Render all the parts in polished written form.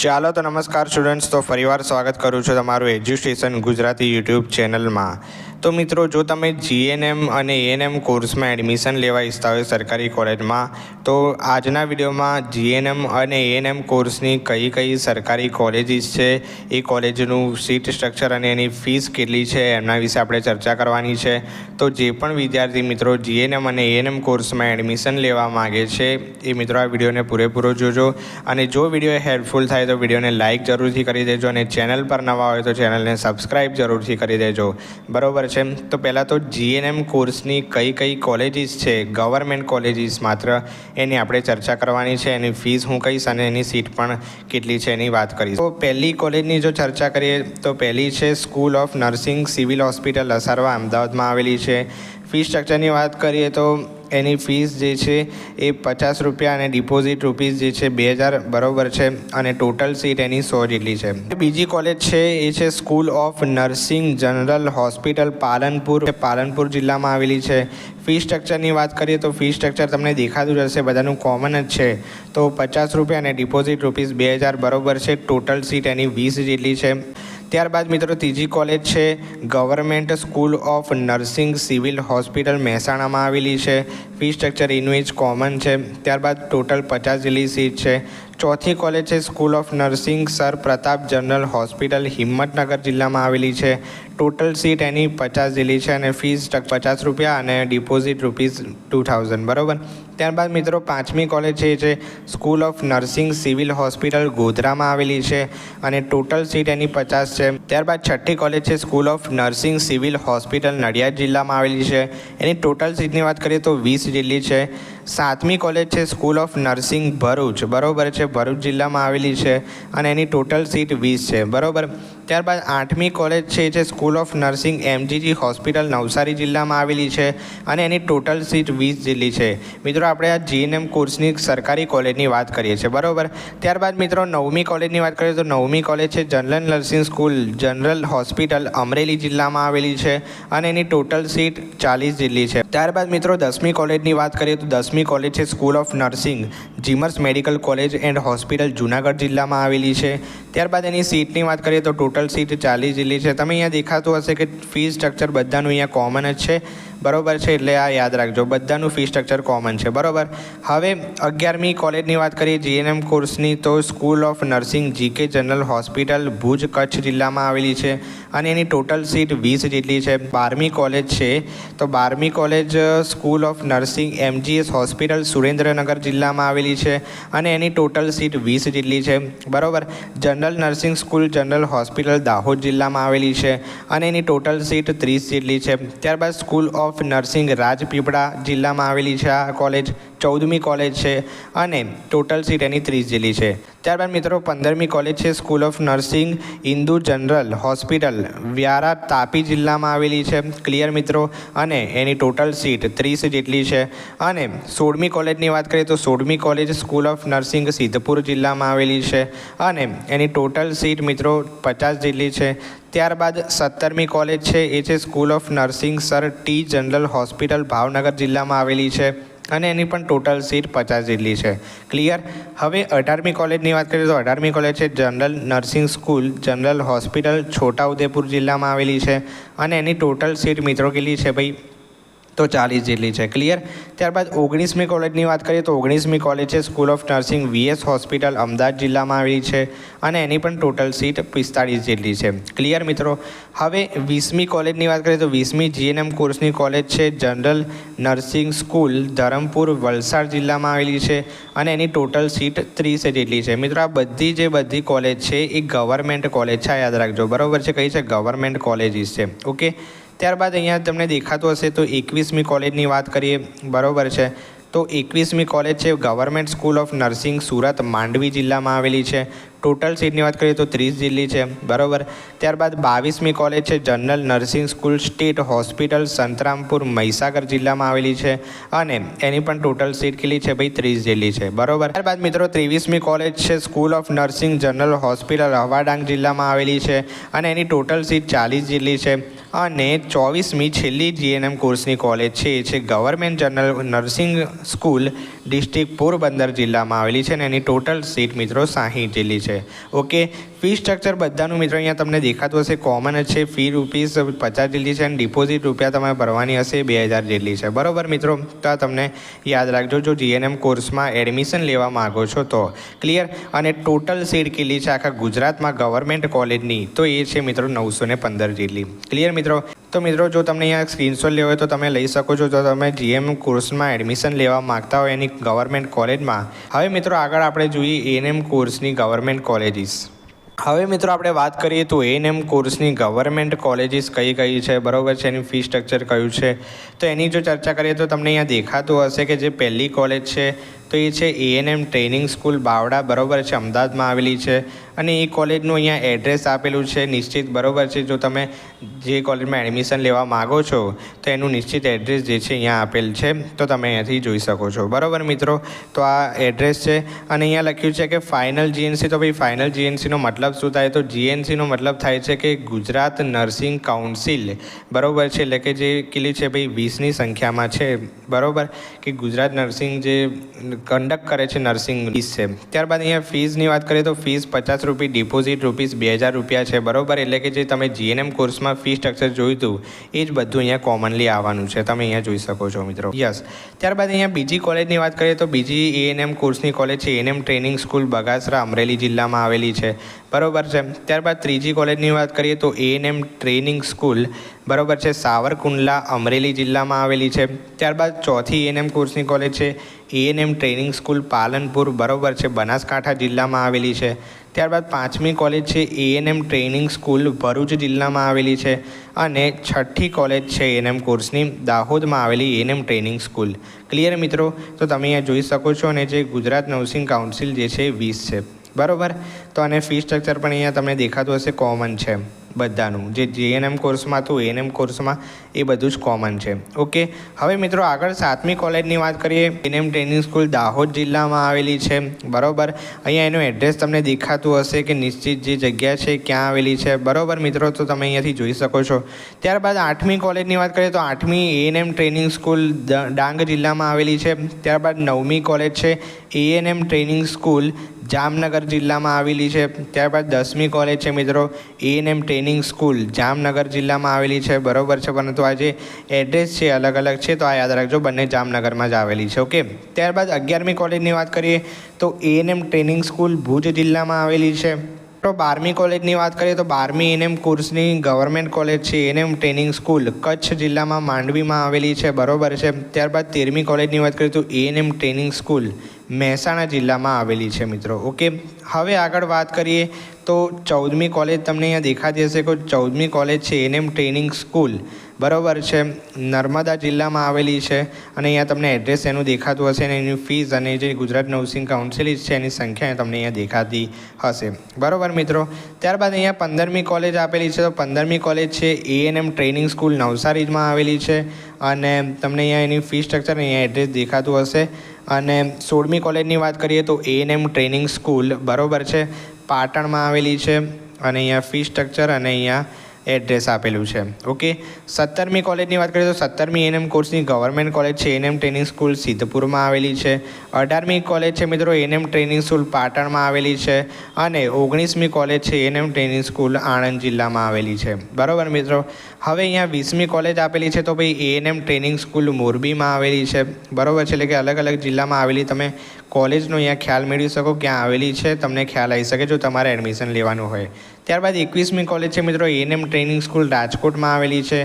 ચાલો તો નમસ્કાર સ્ટુડન્ટ્સ, તો ફરીવાર સ્વાગત કરું છું તમારું એજ્યુસ્ટેશન ગુજરાતી યુટ્યુબ ચેનલમાં। તો મિત્રો, જો તમે જીએનએમ અને એએનએમ કોર્સમાં એડમિશન લેવા ઈચ્છતા હોય સરકારી કોલેજમાં, તો આજના વિડીયોમાં જીએનએમ અને એએનએમ કોર્સની કઈ સરકારી કોલેજીસ છે, એ કોલેજનું સીટ સ્ટ્રક્ચર અને એની ફીસ કેટલી છે, એમના વિશે આપણે ચર્ચા કરવાની છે। તો જે પણ વિદ્યાર્થી મિત્રો જીએનએમ અને એએનએમ કોર્સમાં એડમિશન લેવા માગે છે, એ મિત્રો આ વિડીયોને પૂરેપૂરો જોજો। અને જો વિડીયો હેલ્પફુલ થાય તો વિડીયોને લાઇક જરૂરથી કરી દેજો અને ચેનલ પર નવા હોય તો ચેનલને સબસ્ક્રાઈબ જરૂરથી કરી દેજો, બરાબર છે। તો પહેલાં તો જીએનએમ કોર્સની કઈ કોલેજીસ છે, ગવર્મેન્ટ કોલેજીસ માત્ર, એની આપણે ચર્ચા કરવાની છે। એની ફીસ હું કહીશ અને એની સીટ પણ કેટલી છે એની વાત કરીશ। તો પહેલી કોલેજની જો ચર્ચા કરીએ તો પહેલી છે school of nursing civil hospital Asarwa, અમદાવાદમાં આવેલી છે। ફી સ્ટ્રક્ચરની વાત કરીએ તો એની ફીસ જે છે એ ₹50 અને ડિપોઝિટ રૂપીસ જે છે 2000, બરાબર છે। અને ટોટલ સીટ એની 100 જેટલી છે। બીજી કોલેજ છે એ છે school of nursing general hospital Palanpur જિલ્લામાં આવેલી છે। ફી સ્ટ્રક્ચરની વાત કરીએ તો ફી સ્ટ્રક્ચર તમને દેખાતું જ હશે, બધાનું કોમન જ છે। તો ₹50 અને ડિપોઝિટ રૂપીસ 2000, બરાબર છે। ટોટલ સીટ એની 20 જેટલી છે। ત્યારબાદ મિત્રો ત્રીજી કોલેજ છે government school of nursing civil hospital, મહેસાણામાં આવેલી છે। ફી સ્ટ્રક્ચર એનું જ કોમન છે। ત્યારબાદ ટોટલ 50 જેટલી સીટ છે। ચોથી કોલેજ છે school of nursing sir Pratap general hospital, Himmatnagar જિલ્લામાં આવેલી છે। ટોટલ સીટ એની 50 જેટલી છે અને ફીસ ₹50 અને ડિપોઝિટ રૂપીસ 2000, બરાબર। ત્યારબાદ મિત્રો પાંચમી કોલેજ છે school of nursing civil hospital, ગોધરામાં આવેલી છે અને ટોટલ સીટ એની 50 છે। ત્યારબાદ છઠ્ઠી કોલેજ છે school of nursing civil hospital, Nadiad જિલ્લામાં આવેલી છે। એની ટોટલ સીટની વાત કરીએ તો 20 જેટલી છે। સાતમી કોલેજ છે સ્કૂલ ઓફ નર્સિંગ ભરૂચ, બરાબર છે, ભરૂચ જિલ્લામાં આવેલી છે અને એની ટોટલ સીટ 20 છે, બરાબર। ત્યારબાદ આઠમી કોલેજ છે school of nursing MGG hospital, Navsari જિલ્લામાં આવેલી છે અને એની ટોટલ સીટ 20 જેટલી છે। મિત્રો, આપણે આ જીએનએમ કોર્સની સરકારી કોલેજની વાત કરીએ છીએ, બરાબર। ત્યારબાદ મિત્રો નવમી કોલેજની વાત કરીએ તો નવમી કોલેજ છે general nursing school general hospital, Amreli જિલ્લામાં આવેલી છે અને એની ટોટલ સીટ 40 જેટલી છે। ત્યારબાદ મિત્રો 10મી કોલેજની વાત કરીએ તો 10મી કોલેજ છે school of nursing GMERS medical college and hospital, Junagadh જિલ્લામાં આવેલી છે। ત્યારબાદ એની સીટની વાત કરીએ તો ટોટલ સીટ 40 જેટલી છે। તમે અહીંયા દેખાતું હશે કે ફી સ્ટ્રક્ચર બધાનું અહીંયા કોમન જ છે, બરાબર છે, એટલે આ યાદ રાખજો, બધાનું ફી સ્ટ્રક્ચર કોમન છે, બરાબર। હવે 11મી કોલેજની વાત કરીએ જીએનએમ કોર્સની તો school of nursing GK general hospital, Bhuj, Kutch જિલ્લામાં આવેલી છે અને એની ટોટલ સીટ 20 જેટલી છે। 12મી કોલેજ છે તો 12મી college school of nursing MGS hospital, Surendranagar જિલ્લામાં આવેલી છે અને એની ટોટલ સીટ 20 જેટલી છે, બરાબર। General nursing school general hospital, Dahod જિલ્લામાં આવેલી છે અને એની ટોટલ સીટ 30 જેટલી છે। ત્યારબાદ સ્કૂલ ઓફ નર્સિંગ રાજપીપળા જિલ્લામાં આવેલી છે આ કોલેજ, 14મી કોલેજ છે અને ટોટલ સીટ એની 30 જેટલી છે। ત્યારબાદ મિત્રો 15મી કોલેજ છે school of nursing Indu general hospital, Vyara, Tapi જિલ્લામાં આવેલી છે, ક્લિયર મિત્રો, અને એની ટોટલ સીટ 30 જેટલી છે। અને 16મી કોલેજની વાત કરીએ તો 16મી college school of nursing Siddhpur જિલ્લામાં આવેલી છે અને એની ટોટલ સીટ મિત્રો 50 જેટલી છે। ત્યારબાદ 17મી કોલેજ છે એ છે school of nursing sir T general hospital, Bhavnagar જિલ્લામાં આવેલી છે અને એની પણ ટોટલ સીટ 50 જેટલી છે, ક્લિયર। હવે 18મી કોલેજની વાત કરીએ તો 18મી કોલેજ છે general nursing school general hospital, Chhota Udepur જિલ્લામાં આવેલી છે અને એની ટોટલ સીટ મિત્રો કેટલી છે ભાઈ, તો 40 જેટલી છે, ક્લિયર। ત્યારબાદ 19મી કોલેજની વાત કરીએ તો 19મી કોલેજ છે school of nursing VS hospital, Ahmedabad જિલ્લામાં આવેલી છે અને એની પણ ટોટલ સીટ 45 જેટલી છે, ક્લિયર મિત્રો। હવે 20મી કોલેજની વાત કરીએ તો 20મી જીએનએમ કોર્સની કોલેજ છે general nursing school Dharampur, Valsad જિલ્લામાં આવેલી છે અને એની ટોટલ સીટ 30 જેટલી છે। મિત્રો, આ બધી કોલેજ છે એ ગવર્મેન્ટ કોલેજ છે, યાદ રાખજો, બરાબર છે, કઈ છે, ગવર્મેન્ટ કોલેજીસ છે, ઓકે। ત્યારબાદ અહીંયા તમને દેખાતું હશે તો 21મી કોલેજની વાત કરીએ, બરાબર છે, તો 21મી કોલેજ છે government school of nursing Surat, Mandvi જિલ્લામાં આવેલી છે। ટોટલ સીટની વાત કરીએ તો 30 જેટલી છે, બરાબર। ત્યારબાદ 22મી કોલેજ છે general nursing school state hospital, Santrampur, Mahisagar જિલ્લામાં આવેલી છે અને એની પણ ટોટલ સીટ કેટલી છે ભાઈ, 30 જેટલી છે, બરાબર। ત્યારબાદ મિત્રો 23મી કોલેજ છે school of nursing general hospital, હવાડાંગ જિલ્લામાં આવેલી છે અને એની ટોટલ સીટ 40 જેટલી છે। અને 24મી છેલ્લી જીએનએમ કોર્સની કોલેજ છે એ છે government general nursing school district Porbandar જિલ્લામાં આવેલી છે અને એની ટોટલ સીટ મિત્રો 60 જેટલી છે. ઓકે, ફી સ્ટ્રક્ચર બધાનું મિત્રો અહીંયા તમને દેખાતું હશે, કોમન જ છે. ફી ₹50 જેટલી છે અને ડિપોઝિટ રૂપિયા તમારે ભરવાની હશે 2000 જેટલી છે. બરાબર મિત્રો, તો આ તમને યાદ રાખજો જો જીએનએમ કોર્સમાં એડમિશન લેવા માગો છો તો. ક્લિયર? અને ટોટલ સીટ કેટલી છે આખા ગુજરાતમાં ગવર્મેન્ટ કોલેજની, તો એ છે મિત્રો 915 જેટલી. ક્લિયર મિત્રો? તો મિત્રો જો તમને અહીંયા સ્ક્રીનશોટ લેવો હોય તો તમે લઈ શકો છો. જો તમે જીએમ કોર્સમાં એડમિશન લેવા માગતા હોય એની ગવર્મેન્ટ કોલેજમાં. હવે મિત્રો આગળ આપણે જોઈએ એએનએમ કોર્સની ગવર્મેન્ટ કોલેજીસ. હવે મિત્રો આપણે વાત કરીએ તો એએનએમ કોર્સની ગવર્મેન્ટ કોલેજીસ કઈ કઈ છે, બરાબર છે, એની ફી સ્ટ્રક્ચર કયું છે, તો એની જો ચર્ચા કરીએ તો તમને અહીંયા દેખાતું હશે કે જે પહેલી કોલેજ છે તો એ છે એએનએમ ટ્રેનિંગ સ્કૂલ બાવડા, બરાબર છે, અમદાવાદમાં આવેલી છે. અને એ કોલેજનું અહીંયા એડ્રેસ આપેલું છે નિશ્ચિત, બરાબર છે. જો તમે જે કોલેજમાં એડમિશન લેવા માગો છો તો એનું નિશ્ચિત એડ્રેસ જે છે અહીંયા આપેલ છે, તો તમે અહીંયાથી જોઈ શકો છો. બરાબર મિત્રો, તો આ એડ્રેસ છે. અને અહીંયા લખ્યું છે કે ફાઇનલ જીએનસી. તો ભાઈ ફાઇનલ જીએનસીનો મતલબ શું થાય? તો જીએનસીનો મતલબ થાય છે કે ગુજરાત નર્સિંગ કાઉન્સિલ, બરાબર છે, એટલે કે જે કેટલી છે ભાઈ 20ની સંખ્યામાં છે, બરાબર, કે ગુજરાત નર્સિંગ જે કંડક્ટ કરે છે નર્સિંગ છે. ત્યારબાદ અહીંયા ફીઝની વાત કરીએ તો ફીસ ₹50, ડિપોઝિટ ₹2000 છે, બરાબર. એટલે કે જે તમે જીએનએમ કોર્સમાં ફી સ્ટ્રક્ચર જોયું હતું એ જ બધું અહીંયા કોમનલી આવવાનું છે, તમે અહીંયા જોઈ શકો છો મિત્રો. યસ. ત્યારબાદ અહીંયા બીજી કોલેજની વાત કરીએ તો બીજી એએનએમ કોર્સની કોલેજ છે એએનએમ ટ્રેનિંગ સ્કૂલ બગાસરા, અમરેલી જિલ્લામાં આવેલી છે, બરાબર છે. ત્યારબાદ ત્રીજી કોલેજની વાત કરીએ તો એએનએમ ટ્રેનિંગ સ્કૂલ, બરાબર છે, સાવરકુંડલા, અમરેલી જિલ્લામાં આવેલી છે. ત્યારબાદ ચોથી એએનએમ કોર્સની કોલેજ છે એએનએમ ટ્રેનિંગ સ્કૂલ પાલનપુર, બરાબર છે, બનાસકાંઠા જિલ્લામાં આવેલી છે. ત્યારબાદ પાંચમી કોલેજ છે એએનએમ ટ્રેનિંગ સ્કૂલ ભરૂચ જિલ્લામાં આવેલી છે. અને છઠ્ઠી કોલેજ છે એએનએમ કોર્સની દાહોદમાં આવેલી એએનએમ ટ્રેનિંગ સ્કૂલ. ક્લિયર મિત્રો? તો તમે અહીંયા જોઈ શકો છો. અને જે ગુજરાત નર્સિંગ કાઉન્સિલ જે છે 20 છે, બરાબર. તો અને ફી સ્ટ્રક્ચર પણ અહીંયા તમને દેખાતું હશે, કોમન છે બધાનું. જે જીએનએમ કોર્સમાં હતું એએનએમ કોર્સમાં એ બધું જ કોમન છે. ઓકે, હવે મિત્રો આગળ સાતમી કોલેજની વાત કરીએ. એએનએમ ટ્રેનિંગ સ્કૂલ દાહોદ જિલ્લામાં આવેલી છે, બરાબર. અહીંયા એનું એડ્રેસ તમને દેખાતું હશે કે નિશ્ચિત જે જગ્યા છે ક્યાં આવેલી છે, બરાબર મિત્રો, તો તમે અહીંયાથી જોઈ શકો છો. ત્યારબાદ આઠમી કોલેજની વાત કરીએ તો આઠમી એએનએમ ટ્રેનિંગ સ્કૂલ ડાંગ જિલ્લામાં આવેલી છે. ત્યારબાદ નવમી કોલેજ છે એએનએમ ટ્રેનિંગ સ્કૂલ જામનગર જિલ્લામાં આવેલી છે. ત્યારબાદ 10મી કોલેજ છે મિત્રો એએનએમ ટ્રેનિંગ સ્કૂલ જામનગર જિલ્લામાં આવેલી છે, બરાબર છે. પરંતુ આ જે એડ્રેસ છે અલગ અલગ છે, તો આ યાદ રાખજો, બંને જામનગરમાં જ આવેલી છે. ઓકે. ત્યારબાદ 11મી કોલેજની વાત કરીએ તો એએનએમ ટ્રેનિંગ સ્કૂલ ભુજ જિલ્લામાં આવેલી છે. તો 12મી કોલેજની વાત કરીએ તો 12મી એએનએમ કોર્સની ગવર્મેન્ટ કોલેજ છે એએનએમ ટ્રેનિંગ સ્કૂલ કચ્છ જિલ્લામાં માંડવીમાં આવેલી છે, બરાબર છે. ત્યારબાદ 13મી કોલેજની વાત કરીએ તો એએનએમ ટ્રેનિંગ સ્કૂલ મહેસાણા જિલ્લામાં આવેલી છે મિત્રો. ઓકે, હવે આગળ વાત કરીએ તો 14મી કોલેજ તમને અહીંયા દેખાતી હશે કે 14મી કોલેજ છે એએનએમ ટ્રેનિંગ સ્કૂલ, બરાબર છે, નર્મદા જિલ્લામાં આવેલી છે. અને અહીંયા તમને એડ્રેસ એનું દેખાતું હશે અને એની ફીસ અને જે ગુજરાત નર્સિંગ કાઉન્સિલ છે એની સંખ્યા તમને અહીંયા દેખાતી હશે, બરાબર મિત્રો. ત્યારબાદ અહીંયા 15મી કોલેજ આપેલી છે. તો 15મી કોલેજ છે એએનએમ ટ્રેનિંગ સ્કૂલ નવસારીમાં આવેલી છે. અને તમને અહીંયા એની ફી સ્ટ્રક્ચર અહીંયા એડ્રેસ દેખાતું હશે. અને 16મી કોલેજની વાત કરીએ તો એએનએમ ટ્રેનિંગ સ્કૂલ, બરાબર છે, પાટણમાં આવેલી છે. અને અહીંયા ફી સ્ટ્રક્ચર અને અહીંયા એડ્રેસ આપેલું છે. ઓકે. 17મી કોલેજની વાત કરીએ તો 17મી એએનએમ કોર્સની ગવર્મેન્ટ કોલેજ છે એએનએમ ટ્રેનિંગ સ્કૂલ સિદ્ધપુરમાં આવેલી છે. 18મી કોલેજ છે મિત્રો એએનએમ ટ્રેનિંગ સ્કૂલ પાટણમાં આવેલી છે. અને 19મી કોલેજ છે એએનએમ ટ્રેનિંગ સ્કૂલ આણંદ જિલ્લામાં આવેલી છે, બરાબર મિત્રો. હવે અહીંયા 20મી કોલેજ આપેલી છે તો ભાઈ એએનએમ ટ્રેનિંગ સ્કૂલ મોરબીમાં આવેલી છે, બરાબર છે. એટલે કે અલગ અલગ જિલ્લામાં આવેલી તમે કોલેજનો અહીંયા ખ્યાલ મેળવી શકો ક્યાં આવેલી છે, તમને ખ્યાલ આવી શકે જો તમારે એડમિશન લેવાનું હોય. ત્યારબાદ 21મી કોલેજ છે મિત્રો એએનએમ ટ્રેનિંગ સ્કૂલ રાજકોટમાં આવેલી છે.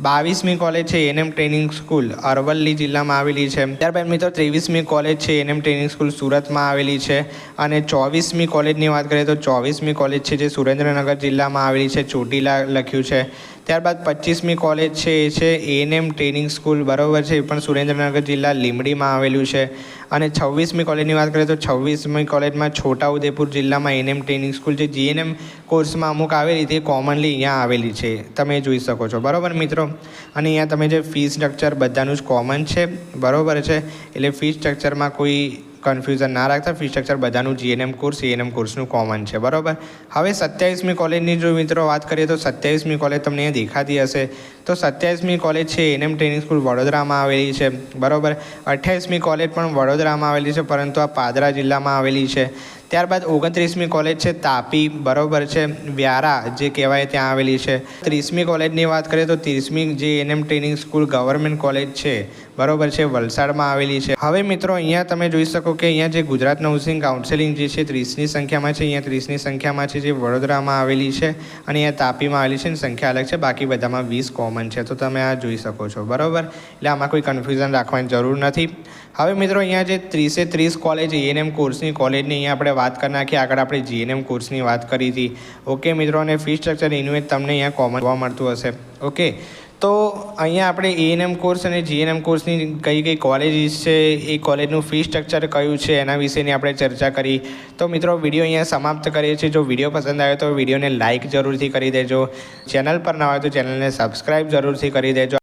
22મી કોલેજ છે એએનએમ ટ્રેનિંગ સ્કૂલ અરવલ્લી જિલ્લામાં આવેલી છે. ત્યારબાદ મિત્રો 23મી કોલેજ છે એએનએમ ટ્રેનિંગ સ્કૂલ સુરતમાં આવેલી છે. અને 24મી કોલેજની વાત કરીએ તો 24મી કોલેજ છે જે સુરેન્દ્રનગર જિલ્લામાં આવેલી છે, ચોટીલા લખ્યું છે. ત્યારબાદ 25મી કોલેજ છે એ છે એએનએમ ટ્રેનિંગ સ્કૂલ, બરાબર છે, એ પણ સુરેન્દ્રનગર જિલ્લા લીંબડીમાં આવેલું છે. અને 26મી કોલેજની વાત કરીએ તો 26મી કોલેજમાં છોટાઉદેપુર જિલ્લામાં એએનએમ ટ્રેનિંગ સ્કૂલ જે જીએનએમ કોર્સમાં અમુક આવેલી તે કોમનલી અહીંયા આવેલી છે, તમે જોઈ શકો છો, બરાબર મિત્રો. અને અહીંયા તમે જે ફી સ્ટ્રક્ચર બધાનું જ કોમન છે, બરાબર છે. એટલે ફી સ્ટ્રક્ચરમાં કોઈ કન્ફ્યુઝન ના રાખતા. ફી સ્ટ્રક્ચર બધાનું જીએનએમ કોર્સ એએનએમ કોર્સનું કોમન છે, બરાબર. હવે 27મી કોલેજની જો મિત્રો વાત કરીએ તો 27મી કોલેજ તમને અહીંયા દેખાતી હશે. તો 27મી કોલેજ છે એએનએમ ટ્રેનિંગ સ્કૂલ વડોદરામાં આવેલી છે, બરાબર. 28મી કોલેજ પણ વડોદરામાં આવેલી છે, પરંતુ આ પાદરા જિલ્લામાં આવેલી છે. ત્યારબાદ 29મી કોલેજ છે તાપી, બરાબર છે, વ્યારા જે કહેવાય ત્યાં આવેલી છે. 30મી કોલેજની વાત કરીએ તો 30મી જે ANM training school government college છે, બરાબર છે, વલસાડમાં આવેલી છે. હવે મિત્રો અહીંયા તમે જોઈ શકો કે અહીંયા જે ગુજરાત નર્સિંગ કાઉન્સેલિંગ જે છે 30ની સંખ્યામાં છે, અહીંયા 30ની સંખ્યામાં છે, જે વડોદરામાં આવેલી છે, અને અહીંયા તાપીમાં આવેલી છે. સંખ્યા અલગ છે, બાકી બધામાં 20 કોમન છે. તો તમે આ જોઈ શકો છો, બરાબર. એટલે આમાં કોઈ કન્ફ્યુઝન રાખવાની જરૂર નથી. હવે મિત્રો અહીંયા જે 30 કોલેજ એએનએમ કોર્સની કોલેજની અહીંયા આપણે વાત કરી નાખીએ. આગળ આપણે જીએનએમ કોર્સની વાત કરી હતી, ઓકે મિત્રો. અને ફી સ્ટ્રક્ચર એનું તમને અહીંયા કોમન જોવા મળતું હશે, ઓકે. તો અહીંયા આપણે એએનએમ કોર્સ અને જીએનએમ કોર્સની કઈ કોલેજીસ છે, એ કોલેજનું ફી સ્ટ્રક્ચર કયું છે, એના વિશેની આપણે ચર્ચા કરી. તો મિત્રો વિડીયો અહીંયા સમાપ્ત કરીએ છીએ. જો વિડીયો પસંદ આવ્યો તો વિડીયોને લાઇક જરૂરથી કરી દેજો. ચેનલ પર ના હોય તો ચેનલને સબસ્ક્રાઈબ જરૂરથી કરી દેજો.